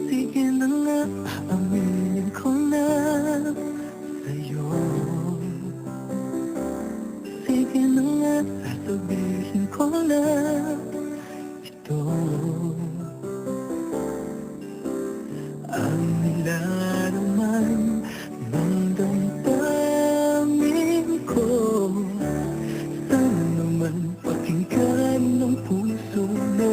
Sige na nga, aaminin ko na sa'yo. Sige na nga, sasabihin ko na ito ang nilalaman ng damdamin ko. Sana naman pakinggan ng puso mo.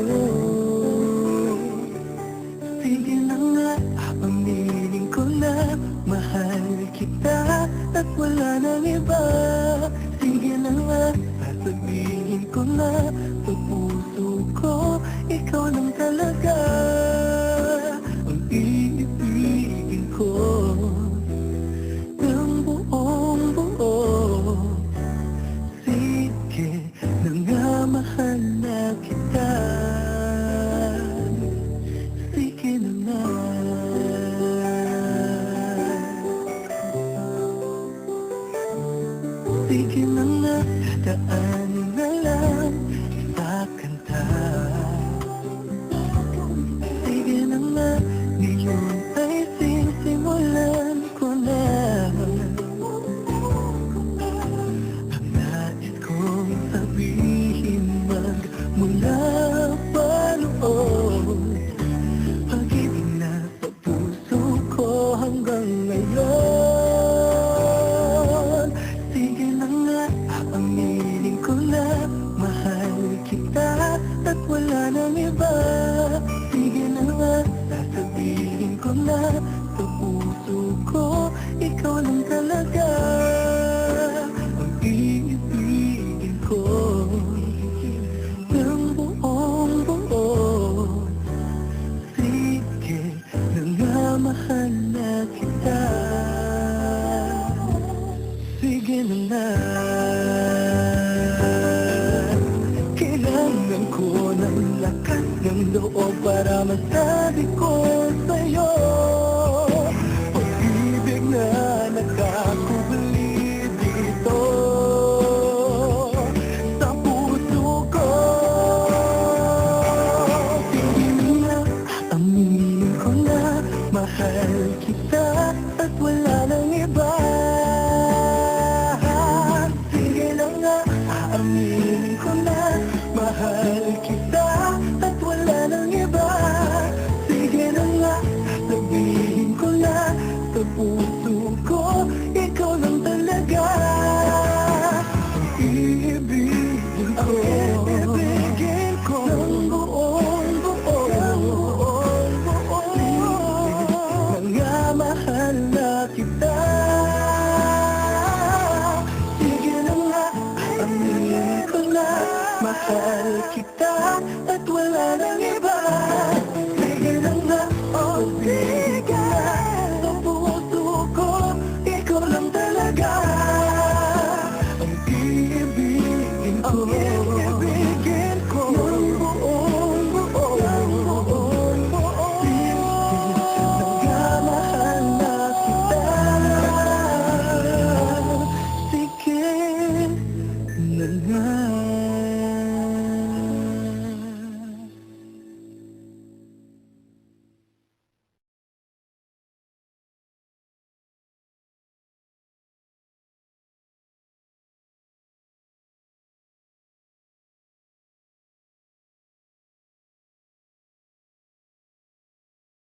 Sige na nga, aaminin ko na mahal kita at wala nang iba. Sige na nga, sasabihin ko na sa puso ko, ikaw lang talaga ang iibigin ko ng buong buo. Sige na nga, mahal na kita. Sige na nga. Sige na nga, dadaanin na lang sa kanta. Sige na nga, ngayon ay sisimulan ko na. Ang nais kong sabihin magmula pa noon, pag-ibig na sa puso ko hanggang ngayon. Sige na nga, aaminin ko na mahal kita at wala nang iba. Sige na nga, sasabihin ko na sa puso ko, ikaw lang talaga ang iibigin ko ng buong buo. Sige na nga, mahal na kita. Sige na nga. Kailangan ko ng lakas ng loob para masabi ko sa'yo pag-ibig na nakakubali dito sa puso ko. Sige na nga, aminin ko na mahal kita at wala nang iba. Sige na nga, aaminin ko na mahal kita at wala nang iba. Sige na nga, sasabihin ko na sa puso ko, ikaw lang talaga ang iibigin ko. Iibigin ko ng buong buo. Sige na nga, mahal na kita. Sige na nga, aminin ko na mahal